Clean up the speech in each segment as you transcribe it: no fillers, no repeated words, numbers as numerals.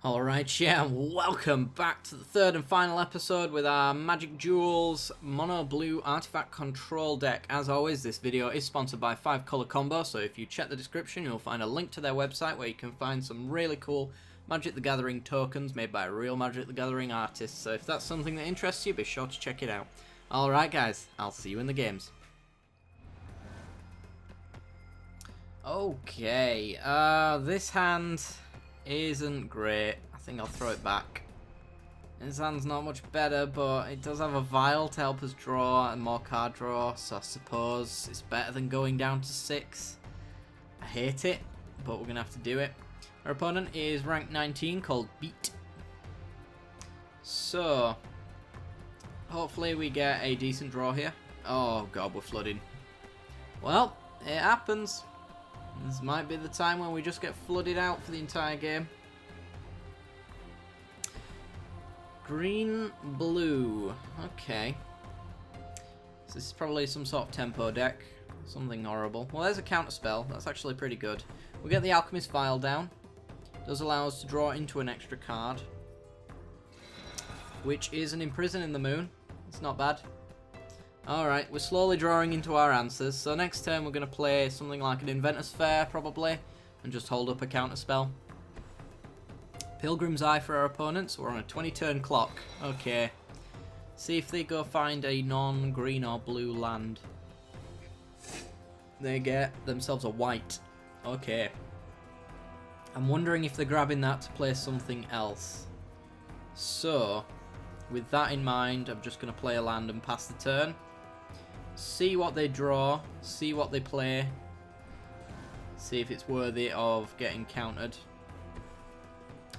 Alright, yeah, welcome back to the third and final episode with our Magic Duels Mono Blue Artifact Control deck. As always, this video is sponsored by 5 Color Combo, so if you check the description, you'll find a link to their website where you can find some really cool Magic the Gathering tokens made by real Magic the Gathering artists. So if that's something that interests you, be sure to check it out. Alright guys, I'll see you in the games. Okay, this hand isn't great. I think I'll throw it back. His hand's not much better, but it does have a vial to help us draw and more card draw, so I suppose it's better than going down to 6. I hate it, but we're going to have to do it. Our opponent is rank 19 called Beat. So, hopefully we get a decent draw here. Oh god, we're flooding. Well, it happens. This might be the time when we just get flooded out for the entire game. Green, blue. Okay. So this is probably some sort of tempo deck. Something horrible. Well, there's a counter spell. That's actually pretty good. We'll get the Alchemist Vial down. It does allow us to draw into an extra card, which is an Imprison in the Moon. It's not bad. Alright, we're slowly drawing into our answers, so next turn we're going to play something like an Inventor's Fair, probably, and just hold up a counter spell. Pilgrim's Eye for our opponents, we're on a 20-turn clock. Okay, see if they go find a non-green or blue land. They get themselves a white. Okay. I'm wondering if they're grabbing that to play something else. So, with that in mind, I'm just going to play a land and pass the turn. See what they draw, see what they play, see if it's worthy of getting countered.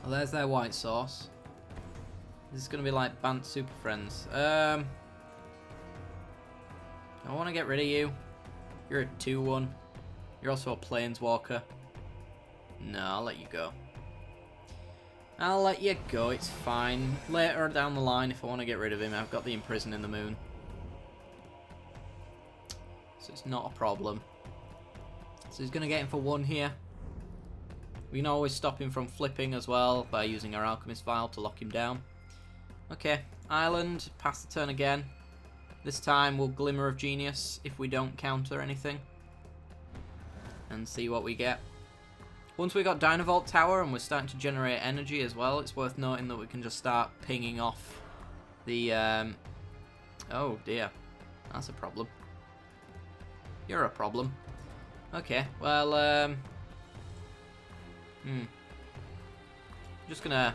Well, there's their white source. This is going to be like Bant Super Friends. I want to get rid of you. You're a 2-1. You're also a Planeswalker. No, I'll let you go. I'll let you go, it's fine. Later down the line, if I want to get rid of him, I've got the Imprison in the Moon. So it's not a problem. So he's going to get him for 1 here. We can always stop him from flipping as well by using our Alchemist Vial to lock him down. Okay, Island, pass the turn again. This time we'll Glimmer of Genius if we don't counter anything. And see what we get. Once we got Dynavolt Tower and we're starting to generate energy as well, it's worth noting that we can just start pinging off the... Oh dear, that's a problem. You're a problem. Okay, well, just gonna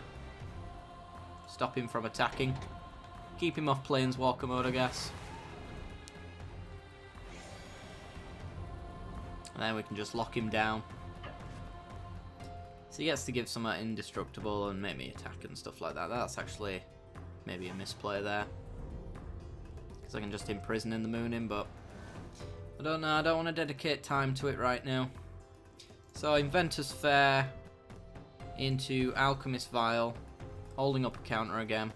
stop him from attacking. Keep him off Planeswalker mode, I guess. And then we can just lock him down. So he gets to give some indestructible and make me attack and stuff like that. That's actually maybe a misplay there. Because I can just Imprison in the Moon him, but I don't know, I don't want to dedicate time to it right now. So Inventor's Fair into Alchemist Vial, holding up a counter again.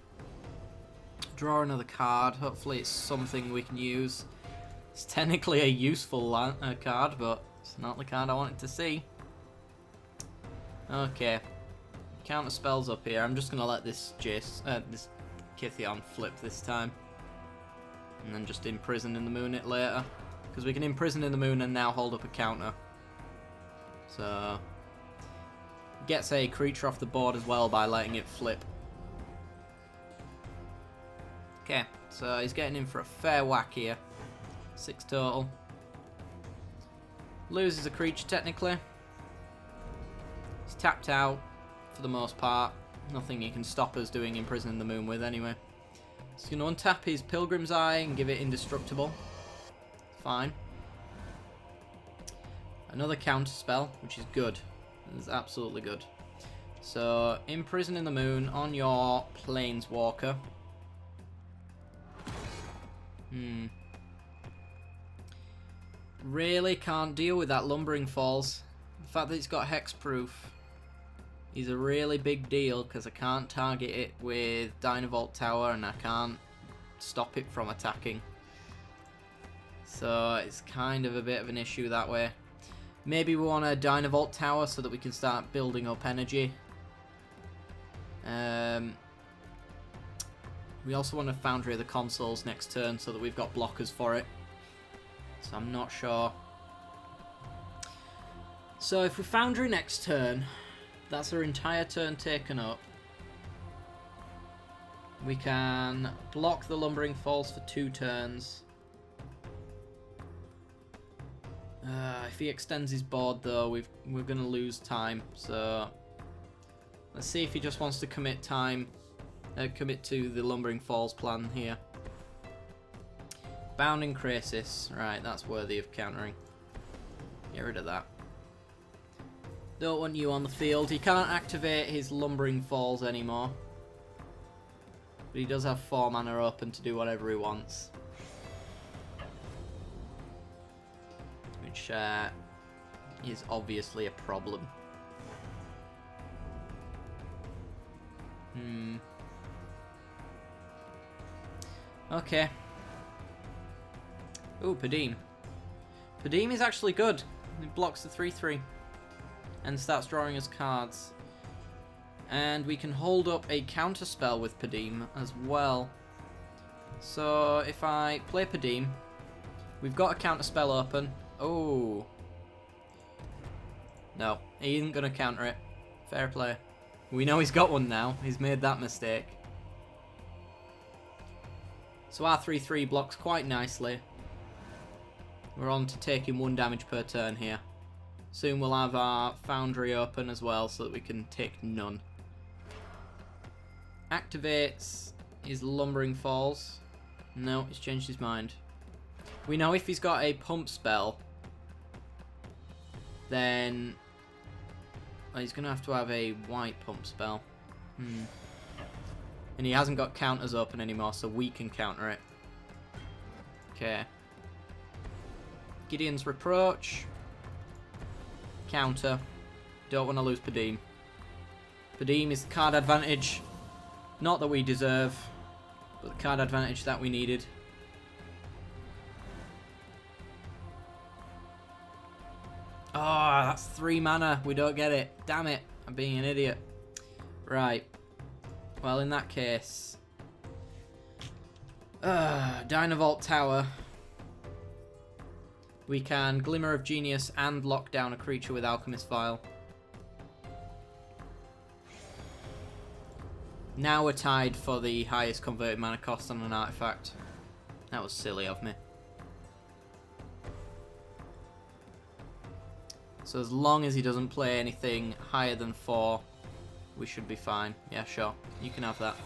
Draw another card, hopefully it's something we can use. It's technically a useful card, but it's not the card I wanted to see. Okay, counter spells up here. I'm just going to let this this Kytheon flip this time. And then just Imprison in the Moon it later. Because we can Imprison in the Moon and now hold up a counter. So, gets a creature off the board as well by letting it flip. Okay, so he's getting in for a fair whack here. 6 total. Loses a creature technically. He's tapped out for the most part. Nothing he can stop us doing Imprison in the Moon with anyway. So he's going to untap his Pilgrim's Eye and give it indestructible. Fine. Another counter spell, which is good. It's absolutely good. So, Imprison in the Moon on your Planeswalker. Really can't deal with that Lumbering Falls. The fact that it's got hexproof is a really big deal because I can't target it with Dynavolt Tower and I can't stop it from attacking. So it's kind of a bit of an issue that way. Maybe we want a Dynavolt Tower so that we can start building up energy. We also want a Foundry of the Consoles next turn so that we've got blockers for it. So I'm not sure. So if we Foundry next turn, that's our entire turn taken up. We can block the Lumbering Falls for 2 turns. If he extends his board though, we're going to lose time. So let's see if he just wants to commit time. Commit to the Lumbering Falls plan here. Bounding Crisis. Right, that's worthy of countering. Get rid of that. Don't want you on the field. He can't activate his Lumbering Falls anymore. But he does have 4 mana open to do whatever he wants. Which is obviously a problem. Okay. Ooh, Padim. Padim is actually good. He blocks the 3/3 and starts drawing us cards. And we can hold up a counter spell with Padim as well. So if I play Padim, we've got a counter spell open. Oh. No, he isn't going to counter it. Fair play. We know he's got one now. He's made that mistake. So our 3/3 blocks quite nicely. We're on to taking 1 damage per turn here. Soon we'll have our Foundry open as well so that we can take none. Activates his Lumbering Falls. No, he's changed his mind. We know if he's got a pump spell, then well, he's going to have a white pump spell. And he hasn't got counters open anymore, so we can counter it. Okay. Gideon's Reproach. Counter. Don't want to lose Padim. Padim is the card advantage. Not that we deserve, but the card advantage that we needed. Oh, that's 3 mana. We don't get it. Damn it. I'm being an idiot. Right. Well, in that case... Dynavolt Tower. We can Glimmer of Genius and lock down a creature with Alchemist Vial. Now we're tied for the highest converted mana cost on an artifact. That was silly of me. So as long as he doesn't play anything higher than 4, we should be fine. Yeah, sure. You can have that.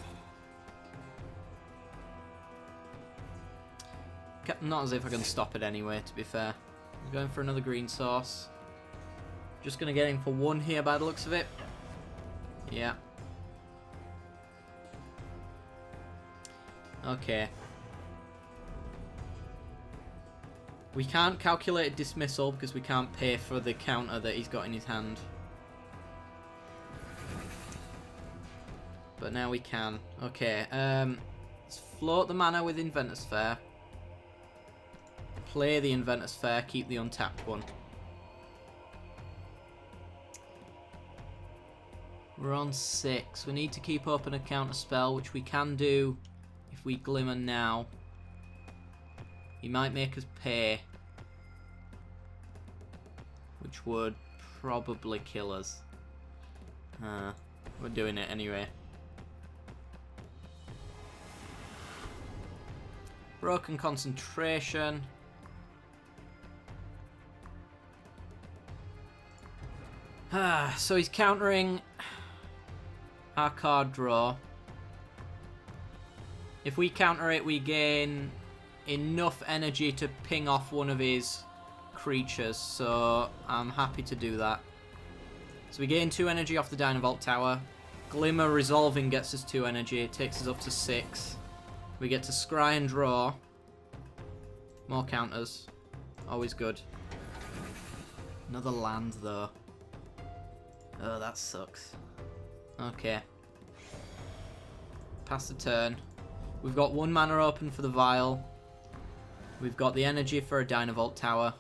Not as if I can stop it anyway, to be fair. I'm going for another green source. Just going to get him for 1 here by the looks of it. Yeah. Okay. We can't calculate dismissal because we can't pay for the counter that he's got in his hand. But now we can. Okay, let's float the mana with Inventor's Fair. Play the Inventor's Fair, keep the untapped one. We're on 6. We need to keep open a counter spell, which we can do if we Glimmer now. He might make us pay, which would probably kill us. We're doing it anyway. Broken Concentration. So he's countering our card draw. If we counter it, we gain enough energy to ping off one of his creatures, so I'm happy to do that. So we gain 2 energy off the Dynavolt Tower. Glimmer Resolving gets us 2 energy, it takes us up to 6. We get to scry and draw. More counters. Always good. Another land, though. Oh, that sucks. Okay. Pass the turn. We've got 1 mana open for the Vial. We've got the energy for a Dynavolt Tower.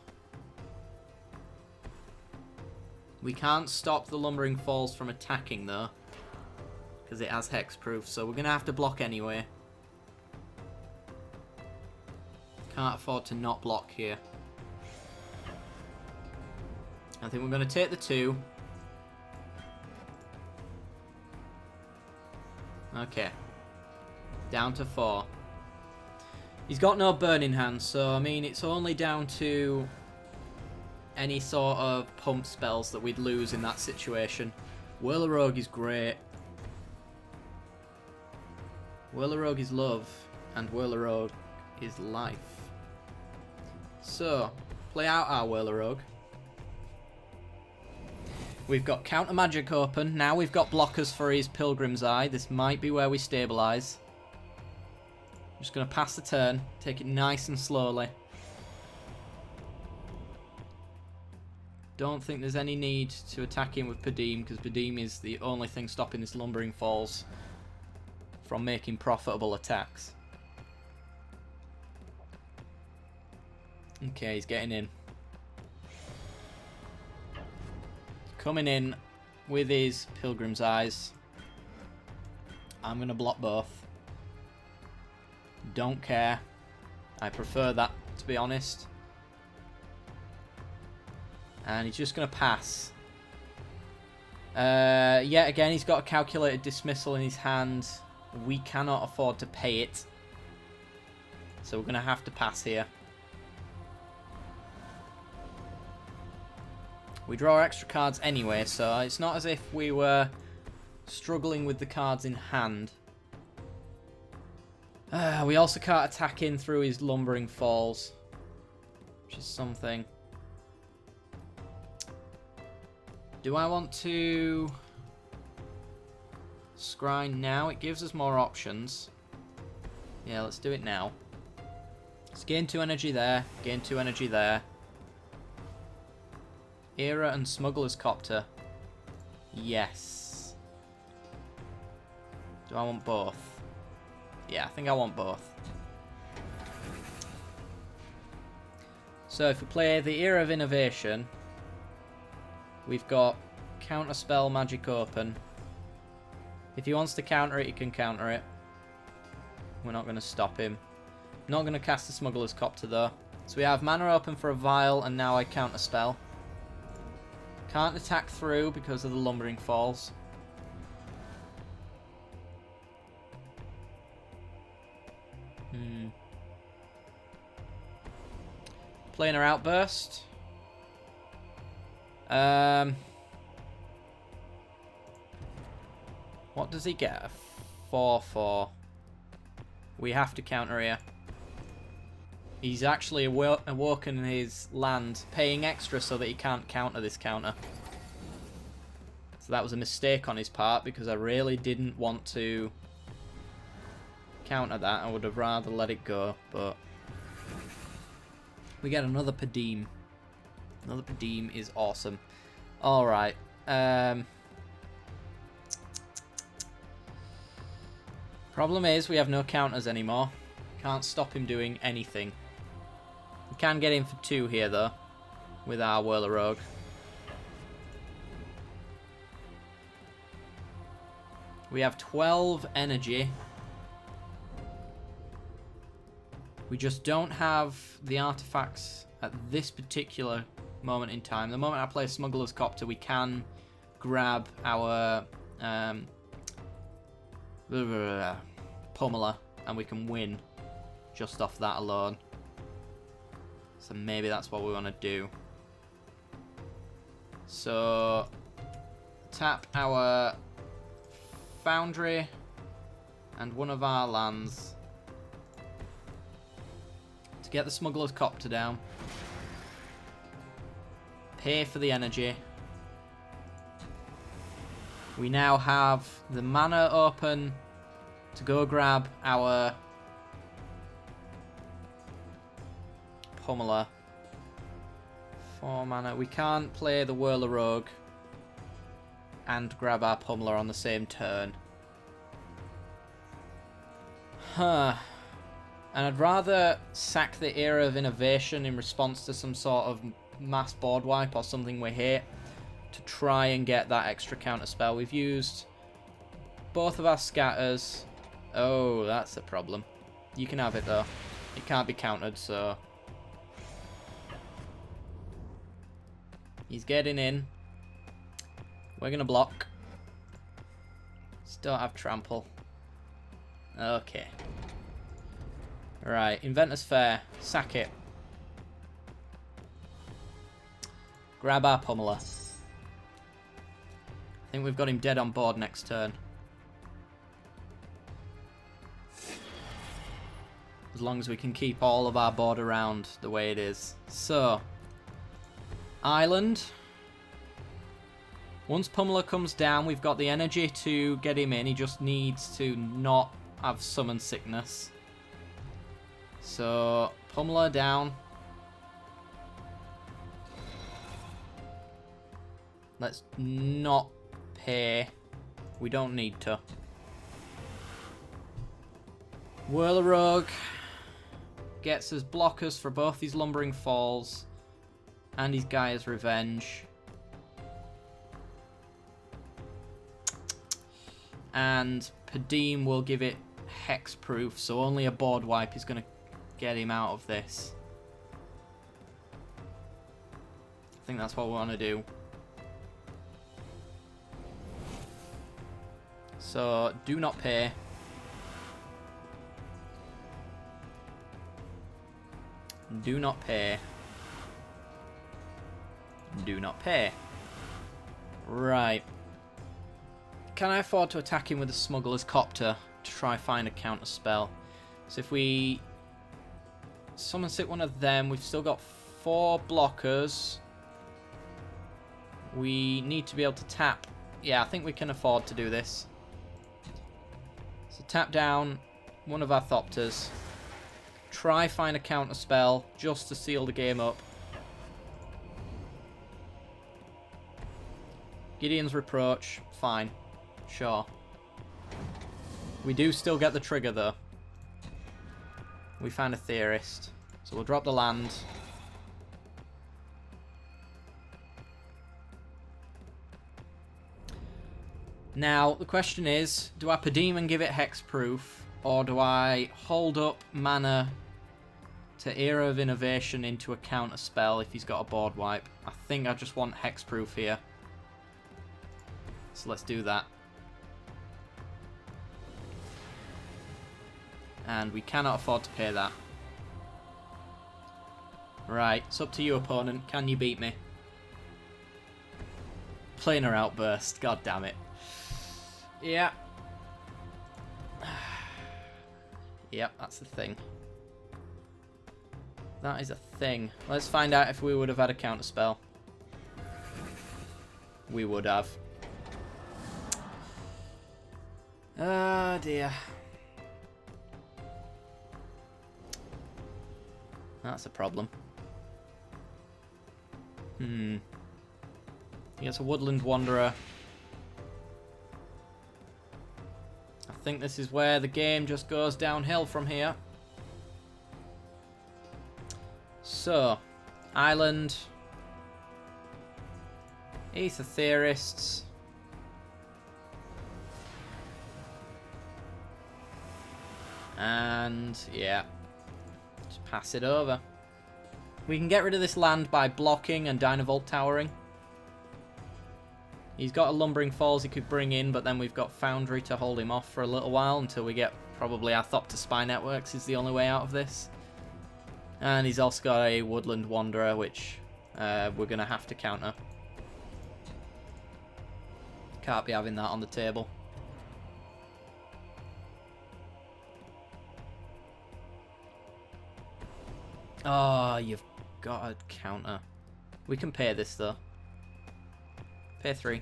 We can't stop the Lumbering Falls from attacking, though, because it has hexproof, so we're going to have to block anyway. Can't afford to not block here. I think we're going to take the 2. Okay. Down to 4. He's got no burning hands, so I mean it's only down to any sort of pump spells that we'd lose in that situation. Whirler-Rogue is great. Whirler-Rogue is love, and Whirler-Rogue is life. So, play out our Whirler-Rogue. We've got counter magic open. Now we've got blockers for his Pilgrim's Eye. This might be where we stabilise. I'm just going to pass the turn. Take it nice and slowly. Don't think there's any need to attack him with Padim, because Padim is the only thing stopping this Lumbering Falls from making profitable attacks. Okay, he's getting in. Coming in with his Pilgrim's Eyes. I'm going to block both. Don't care. I prefer that, to be honest. And he's just going to pass. Yet again, he's got a calculated dismissal in his hand. We cannot afford to pay it. So we're going to have to pass here. We draw extra cards anyway, so it's not as if we were struggling with the cards in hand. We also can't attack in through his Lumbering Falls, which is something. Do I want to scry now? It gives us more options. Yeah, let's do it now. Let's gain 2 energy there, gain 2 energy there. Era and Smuggler's Copter. Yes. Do I want both? Yeah, I think I want both. So if we play the Era of Innovation, we've got Counter Spell Magic open. If he wants to counter it, he can counter it. We're not going to stop him. Not going to cast the Smuggler's Copter though. So we have mana open for a Vial, and now I counter spell. Can't attack through because of the Lumbering Falls. Planar Outburst. What does he get? A 4/4. We have to counter here. He's actually awoken his land, paying extra so that he can't counter this counter. So that was a mistake on his part, because I really didn't want to counter that. I would have rather let it go, but we get another Padim. Another Padim is awesome. Alright. Problem is, we have no counters anymore. Can't stop him doing anything. We can get him for 2 here, though, with our Whirler-Rogue. We have 12 energy. We just don't have the artifacts at this particular moment in time. The moment I play Smuggler's Copter, we can grab our Pummeler, and we can win just off that alone. So maybe that's what we want to do. So tap our Foundry and one of our lands to get the Smuggler's Copter down. Pay for the energy. We now have the mana open to go grab our Pummeler. 4 mana. We can't play the Whirler-Rogue and grab our Pummeler on the same turn. Huh. And I'd rather sack the Era of Innovation in response to some sort of mass board wipe or something we hate to try and get that extra counter spell. We've used both of our scatters. Oh, that's a problem. You can have it, though. It can't be countered, so... He's getting in. We're going to block. Still have trample. Okay. Right, Inventor's Fair. Sack it. Grab our pummeler. I think we've got him dead on board next turn. As long as we can keep all of our board around the way it is. So, Island. Once Pummeler comes down, we've got the energy to get him in. He just needs to not have summon sickness. So, Pummeler down. Let's not pay. We don't need to. Whirler Rogue gets us blockers for both his Lumbering Falls and his Gaia's Revenge. And Padim will give it hexproof, so only a board wipe is going to get him out of this. I think that's what we want to do. So, do not pay. Do not pay. Do not pay. Right. Can I afford to attack him with a Smuggler's Copter to try find a counter spell? So if we summon sit one of them, we've still got 4 blockers. We need to be able to tap. Yeah, I think we can afford to do this. So tap down one of our Thopters. Try find a counter spell just to seal the game up. Gideon's Reproach, fine. Sure. We do still get the trigger though. We found a Theorist. So we'll drop the land. Now, the question is, do I Padim and give it hexproof, or do I hold up mana to Era of Innovation into a counter spell if he's got a board wipe? I think I just want hexproof here. So let's do that. And we cannot afford to pay that. Right, it's up to you, opponent. Can you beat me? Planar Outburst, god damn it. Yeah. Yep, that's the thing. That is a thing. Let's find out if we would have had a counterspell. We would have. Oh dear. That's a problem. He gets a Woodland Wanderer. I think this is where the game just goes downhill from here. So, Island. Aether Theorists. And, yeah. Just pass it over. We can get rid of this land by blocking and Dynavolt towering. He's got a Lumbering Falls he could bring in, but then we've got Foundry to hold him off for a little while until we get probably our Thopter Spy Networks is the only way out of this. And he's also got a Woodland Wanderer, which we're going to have to counter. Can't be having that on the table. Oh, you've got a counter. We can pay this, though. Pay 3.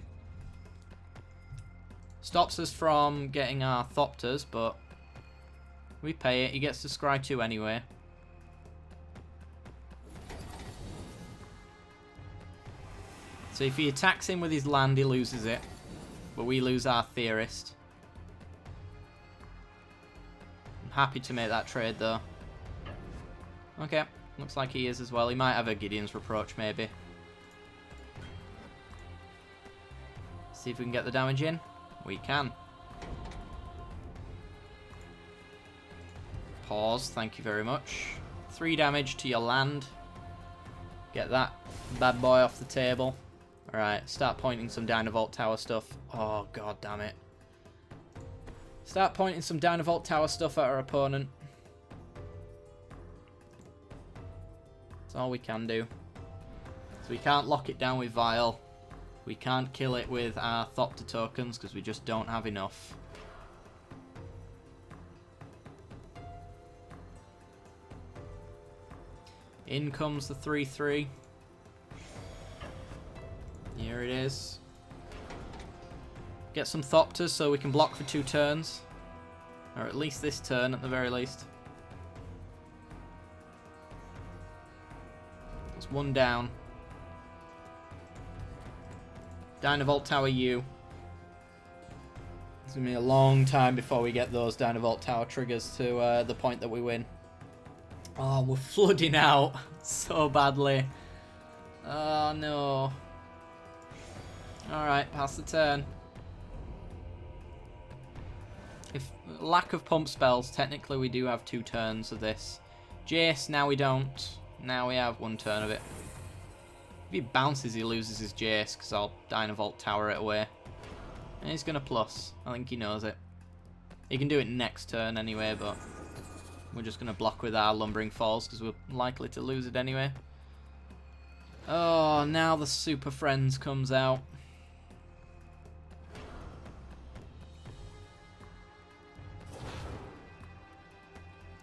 Stops us from getting our Thopters, but we pay it. He gets to scry 2 anyway. So if he attacks him with his land, he loses it. But we lose our Theorist. I'm happy to make that trade, though. Okay, looks like he is as well. He might have a Gideon's Reproach, maybe. See if we can get the damage in. We can. Pause, thank you very much. 3 damage to your land. Get that bad boy off the table. Alright, start pointing some Dynavolt Tower stuff. Oh, god damn it. Start pointing some Dynavolt Tower stuff at our opponent. That's all we can do. So we can't lock it down with Vile. We can't kill it with our Thopter tokens because we just don't have enough. In comes the 3-3. Here it is. Get some Thopters so we can block for 2 turns. Or at least this turn at the very least. There's 1 down. Dynavolt Tower U. It's going to be a long time before we get those Dynavolt Tower triggers to the point that we win. Oh, we're flooding out so badly. Oh, no. Alright, pass the turn. If lack of pump spells, technically we do have 2 turns of this. Jace, now we don't. Now we have 1 turn of it. If he bounces, he loses his Jace, because I'll Dynavolt Tower it away. And he's going to plus. I think he knows it. He can do it next turn anyway, but we're just going to block with our Lumbering Falls, because we're likely to lose it anyway. Oh, now the Super Friends comes out.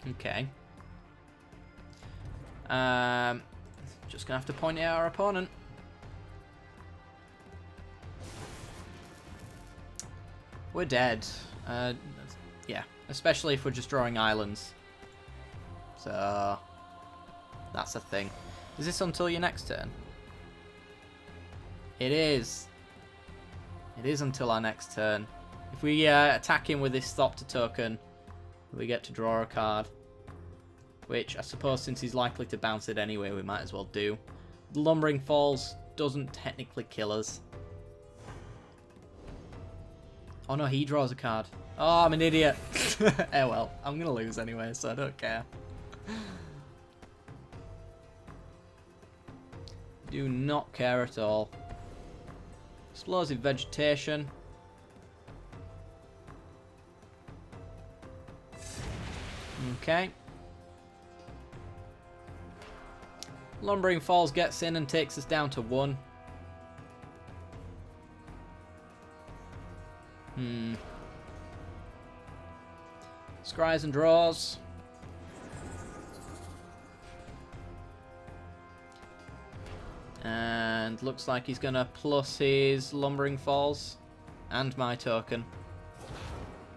Okay. Just gonna have to point out our opponent. We're dead. Yeah, especially if we're just drawing islands. So that's a thing. Is this until your next turn? It is. It is until our next turn. If we attack him with this Thopter token, we get to draw a card. Which, I suppose, since he's likely to bounce it anyway, we might as well do. The Lumbering Falls doesn't technically kill us. Oh no, he draws a card. Oh, I'm an idiot. Eh well, I'm going to lose anyway, so I don't care. Do not care at all. Explosive Vegetation. Okay. Lumbering Falls gets in and takes us down to 1. Scries and draws. And looks like he's going to plus his Lumbering Falls and my token.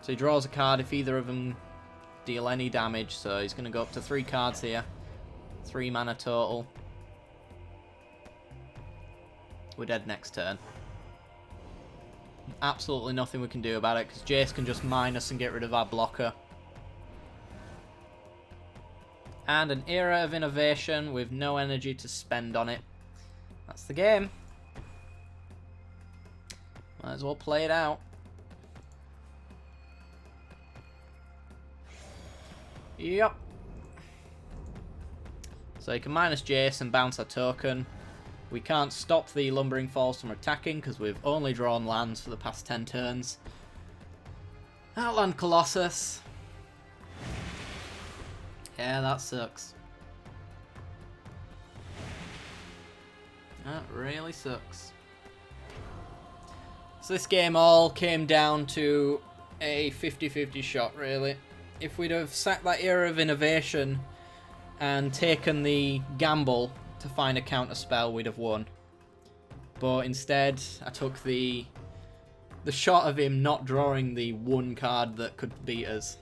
So he draws a card if either of them deal any damage, so he's going to go up to 3 cards here. 3 mana total. We're dead next turn. Absolutely nothing we can do about it, because Jace can just mine us and get rid of our blocker. And an Era of Innovation with no energy to spend on it. That's the game. Might as well play it out. Yep. So you can minus Jace and bounce our token. We can't stop the Lumbering Falls from attacking because we've only drawn lands for the past 10 turns. Outland Colossus. Yeah, that sucks. That really sucks. So this game all came down to a 50-50 shot, really. If we'd have sacked that Era of Innovation and taken the gamble to find a counter spell, we'd have won. But instead, I took the shot of him not drawing the 1 card that could beat us,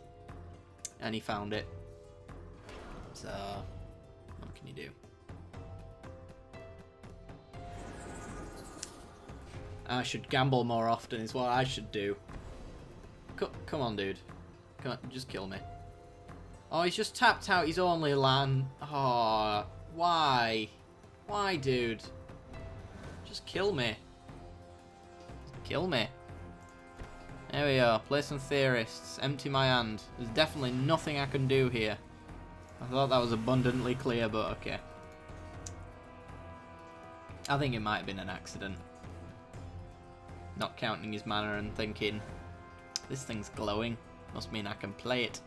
and he found it. So, what can you do? I should gamble more often is what I should do. Come on, dude. Come on, just kill me. Oh, he's just tapped out his only land. Oh, why? Why, dude? Just kill me. Just kill me. There we are. Play some theorists. Empty my hand. There's definitely nothing I can do here. I thought that was abundantly clear, but okay. I think it might have been an accident. Not counting his mana and thinking, this thing's glowing. Must mean I can play it.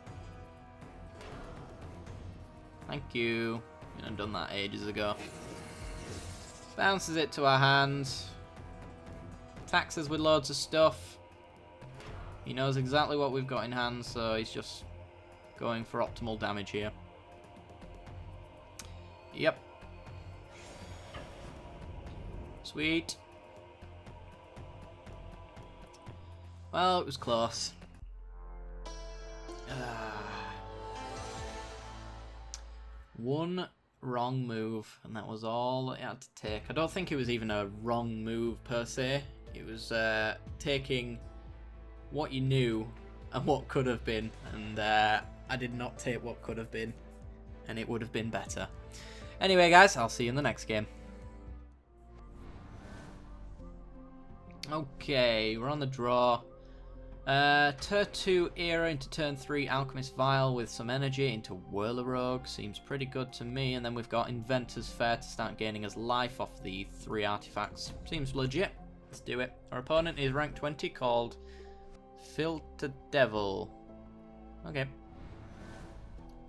Thank you. I've done that ages ago. Bounces it to our hands. Attacks us with loads of stuff. He knows exactly what we've got in hand, so he's just going for optimal damage here. Yep. Sweet. Well, it was close. One wrong move, and that was all it had to take. I don't think it was even a wrong move per se. It was taking what you knew and what could have been, and I did not take what could have been, and it would have been better. Anyway, guys, I'll see you in the next game. Okay, we're on the draw. Turn 2 Era into turn 3 Alchemist Vial with some energy into Whirler Rogue. Seems pretty good to me. And then we've got Inventor's Fair to start gaining us life off the 3 artifacts. Seems legit. Let's do it. Our opponent is rank 20 called Filter Devil. Okay.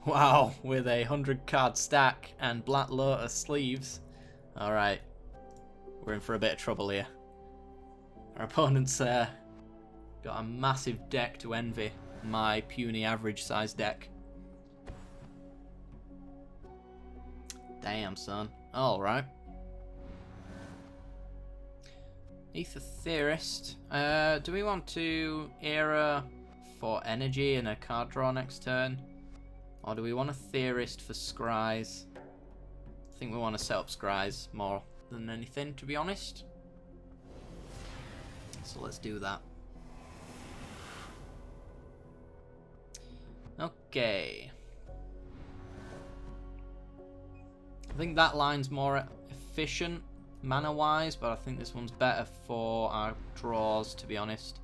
Wow, with a 100 card stack and Black Lotus sleeves. Alright. We're in for a bit of trouble here. Our opponent's got a massive deck to envy my puny average size deck. Damn, son. Alright. Ether Theorist. Do we want to Era for energy and a card draw next turn? Or do we want a Theorist for Scries? I think we want to set up Scries more than anything, to be honest. So let's do that. Okay. I think that line's more efficient mana-wise, but I think this one's better for our draws, to be honest,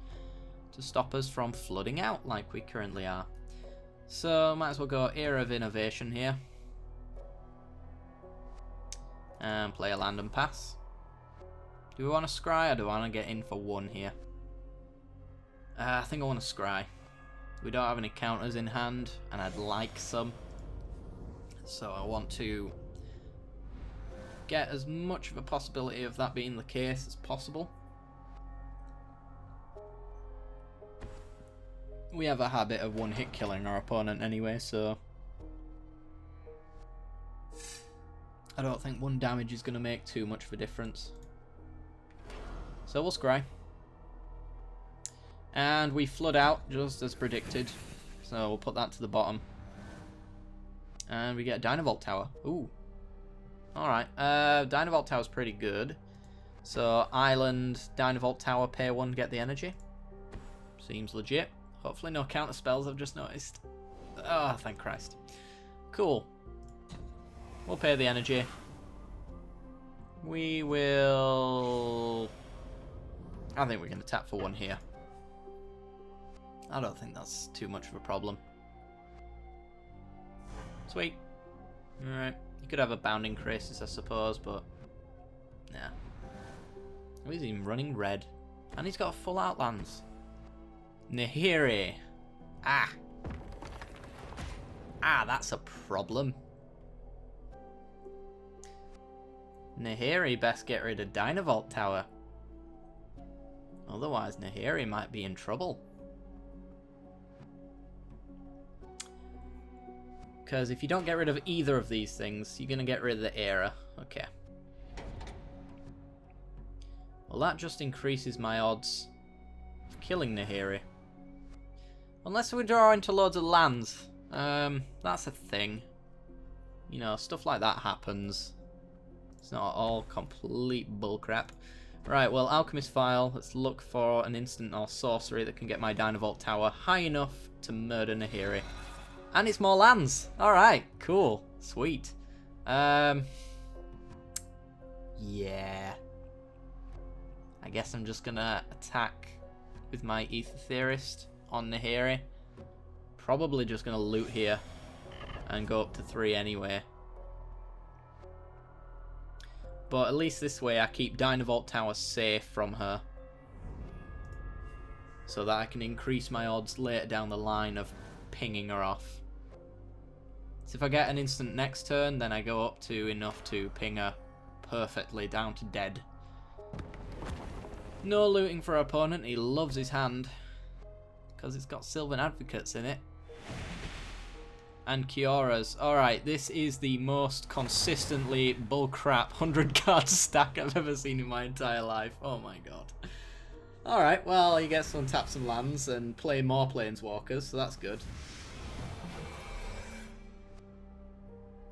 to stop us from flooding out like we currently are. So might as well go Era of Innovation here. And play a land and pass. Do we want to scry or do I want to get in for 1 here? I think I want to scry. We don't have any counters in hand, and I'd like some. So I want to get as much of a possibility of that being the case as possible. We have a habit of one-hit killing our opponent anyway, so I don't think 1 damage is going to make too much of a difference. So we'll scry. And we flood out, just as predicted. So we'll put that to the bottom. And we get a Dynavolt Tower. Ooh. Alright. Dynavolt Tower's pretty good. So Island, Dynavolt Tower, pay 1, get the energy. Seems legit. Hopefully no counter spells, I've just noticed. Oh, thank Christ. Cool. We'll pay the energy. We will... I think we can attack for 1 here. I don't think that's too much of a problem. Sweet. Alright. You could have a Bounding Crisis, I suppose, but... nah. Oh, he's even running red. And he's got full Outlands. Nahiri. Ah. Ah, that's a problem. Nahiri best get rid of Dynavolt Tower. Otherwise, Nahiri might be in trouble. Because if you don't get rid of either of these things, you're going to get rid of the Era. Okay. Well, that just increases my odds of killing Nahiri. Unless we draw into loads of lands. That's a thing. You know, stuff like that happens. It's not all complete bullcrap. Right, well, Alchemist File. Let's look for an instant or sorcery that can get my Dynavolt Tower high enough to murder Nahiri. And it's more lands. Alright, cool. Sweet. Yeah. I guess I'm just gonna attack with my Ether Theorist on Nahiri. Probably just going to loot here and go up to 3 anyway. But at least this way I keep Dynavolt Tower safe from her, so that I can increase my odds later down the line of pinging her off. So if I get an instant next turn, then I go up to enough to ping her perfectly down to dead. No looting for our opponent. He loves his hand because it's got Sylvan Advocates in it. And Kiora's. Alright, this is the most consistently bullcrap 100 card stack I've ever seen in my entire life. Oh my god. Alright, well, he gets to untap some lands and play more Planeswalkers, so that's good.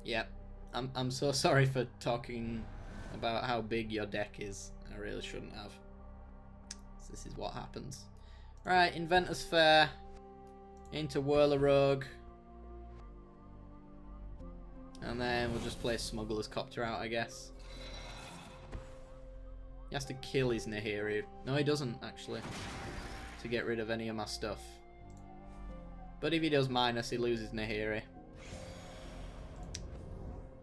Yep. I'm so sorry for talking about how big your deck is. I really shouldn't have. So this is what happens. Right, Inventor's Fair. Into Whirler Rogue. And then we'll just play Smuggler's Copter out, I guess. He has to kill his Nahiri. No, he doesn't, actually. To get rid of any of my stuff. But if he does minus, he loses Nahiri.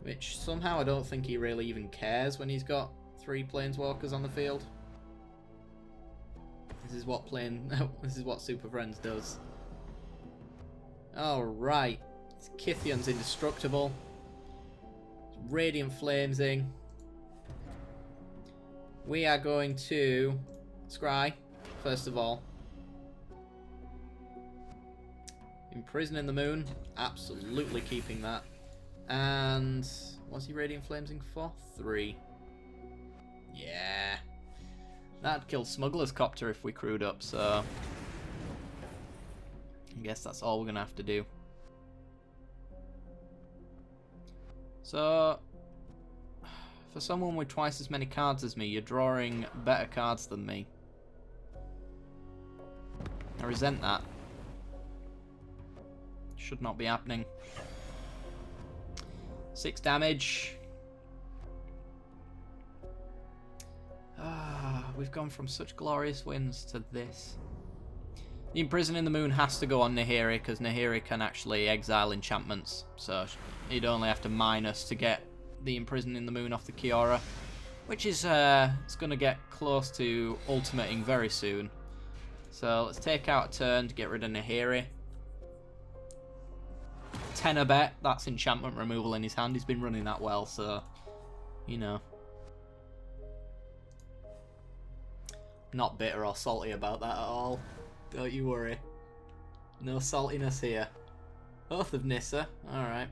Which somehow I don't think he really even cares when he's got 3 Planeswalkers on the field. This is what this is what Super Friends does. Alright. Kithion's indestructible. Radiant Flamesing. We are going to scry, first of all. Imprisoning the Moon. Absolutely keeping that. And what's he Radiant Flamesing for? 3. Yeah. That'd kill Smuggler's Copter if we crewed up, so I guess that's all we're going to have to do. So, for someone with twice as many cards as me, you're drawing better cards than me. I resent that. Should not be happening. 6 damage. We've gone from such glorious wins to this. The Imprisoning the Moon has to go on Nahiri, because Nahiri can actually exile enchantments. So he'd only have to minus to get the Imprisoning the Moon off the Kiora, which is it's going to get close to ultimating very soon. So let's take out a turn to get rid of Nahiri. 10 bet, that's enchantment removal in his hand. He's been running that well, so you know. Not bitter or salty about that at all. Don't you worry. No saltiness here. Oath of Nissa. Alright.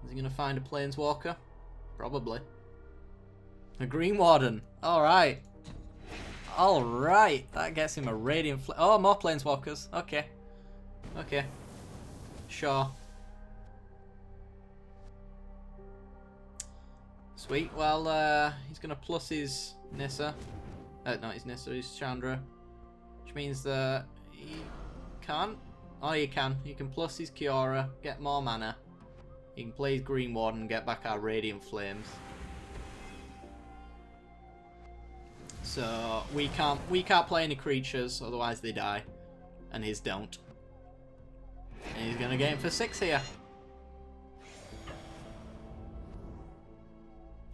Is he going to find a Planeswalker? Probably. A Green Warden. Alright. Alright. That gets him a Radiant Oh, more Planeswalkers. Okay. Okay. Sure. Sweet. Well, he's going to plus his Nissa. Not his Nissa, his Chandra. Which means that he can't. Oh, he can. He can plus his Kiora, get more mana. He can play his Green Warden and get back our Radiant Flames. So we can't play any creatures, otherwise they die. And his don't. And he's gonna get him for 6 here.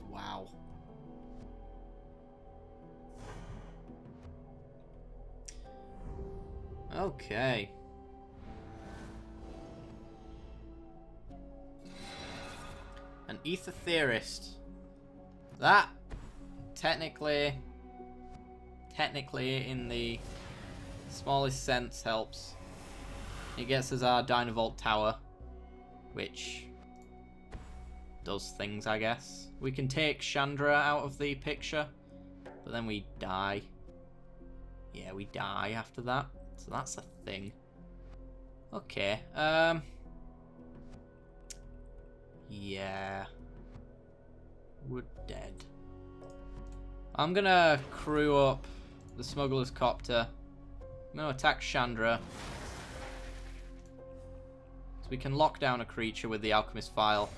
Wow. Okay. An Ether Theorist. That technically in the smallest sense helps. It gets us our Dynavolt Tower, which does things, I guess. We can take Chandra out of the picture, but then we die. Yeah, we die after that. So that's a thing. Okay. Yeah. We're dead. I'm gonna crew up the Smuggler's Copter. I'm gonna attack Chandra. So we can lock down a creature with the Alchemist File.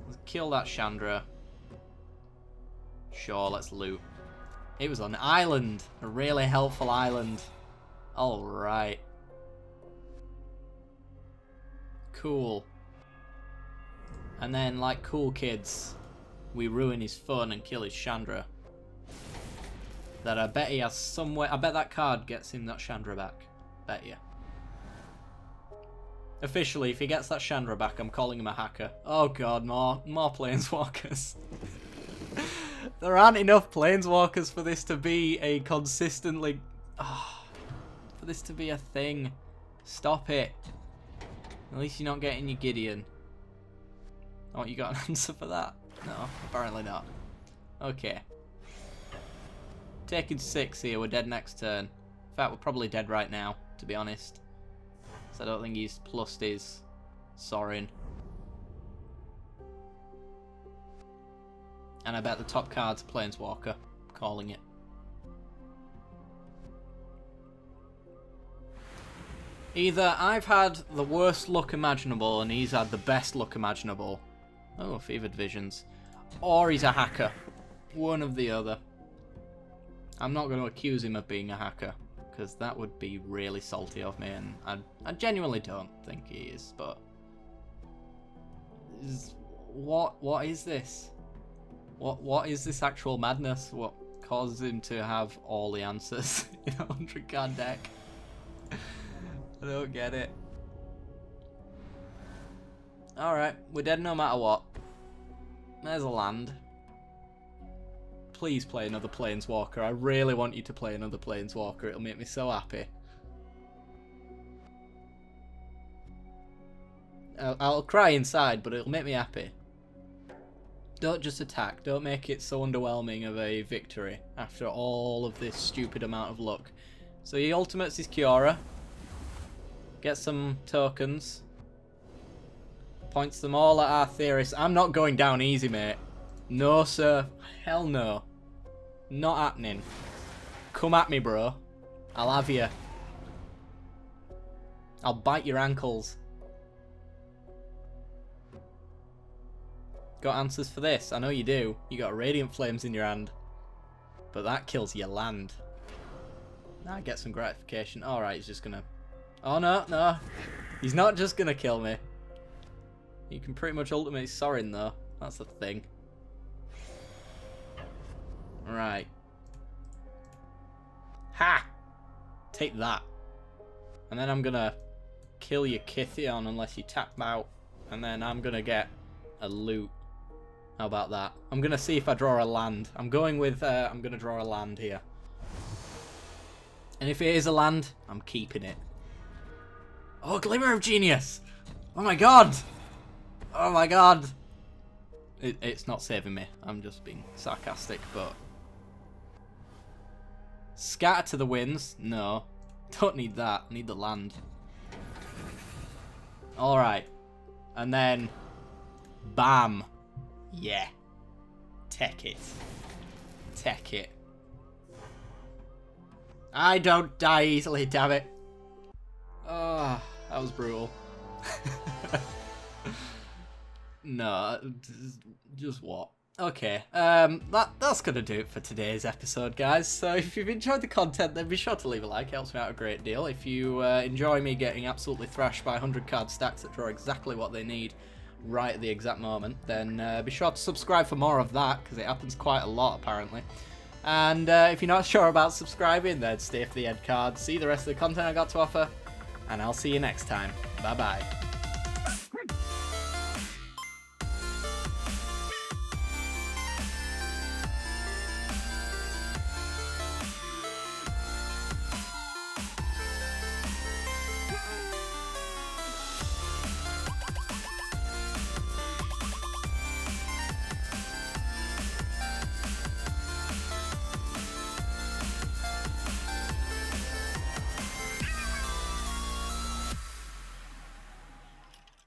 Let's kill that Chandra. Sure, let's loot. It was an island. A really helpful island. Alright. Cool. And then, like cool kids, we ruin his fun and kill his Chandra. That I bet he has some way. I bet that card gets him that Chandra back. Bet you. Officially, if he gets that Chandra back, I'm calling him a hacker. Oh god, more Planeswalkers. There aren't enough Planeswalkers for this to be a consistently... for this to be a thing. Stop it. At least you're not getting your Gideon. Oh, you got an answer for that? No, apparently not. Okay. Taking 6 here, we're dead next turn. In fact, we're probably dead right now, to be honest. So I don't think he's plussed his Sorin. And I bet the top card's Planeswalker. Calling it. Either I've had the worst luck imaginable and he's had the best luck imaginable. Oh, Fevered Visions. Or he's a hacker. One of the other. I'm not going to accuse him of being a hacker, because that would be really salty of me, and I genuinely don't think he is, but... What is this? What is this actual madness? What causes him to have all the answers in a 100 card deck? I don't get it. Alright, we're dead no matter what. There's a land. Please play another Planeswalker. I really want you to play another Planeswalker. It'll make me so happy. I'll cry inside, but it'll make me happy. Don't just attack. Don't make it so underwhelming of a victory after all of this stupid amount of luck. So he ultimates his Kiora. Gets some tokens. Points them all at our theorists. I'm not going down easy, mate. No, sir. Hell no. Not happening. Come at me, bro. I'll have you. I'll bite your ankles. Got answers for this? I know you do. You got Radiant Flames in your hand. But that kills your land. Now I get some gratification. Alright, he's just gonna... Oh, no, no. He's not just gonna kill me. You can pretty much ultimate Sorin, though. That's the thing. Right. Ha! Take that. And then I'm gonna kill your Kithion unless you tap out. And then I'm gonna get a loot. How about that? I'm gonna see if I draw a land. I'm going with, I'm gonna draw a land here. And if it is a land, I'm keeping it. Oh, Glimmer of Genius! Oh my god! Oh my god! It's not saving me. I'm just being sarcastic, but... Scatter to the winds? No. Don't need that. I need the land. Alright. And then... Bam! Yeah. Take it. Take it. I don't die easily, damn it. Oh, that was brutal. No, just what? Okay, that's gonna do it for today's episode, guys. So if you've enjoyed the content, then be sure to leave a like. It helps me out a great deal. If you enjoy me getting absolutely thrashed by 100 card stacks that draw exactly what they need right at the exact moment, then be sure to subscribe for more of that, because it happens quite a lot, apparently. And if you're not sure about subscribing, then stay for the end card, see the rest of the content I got to offer, and I'll see you next time. Bye-bye.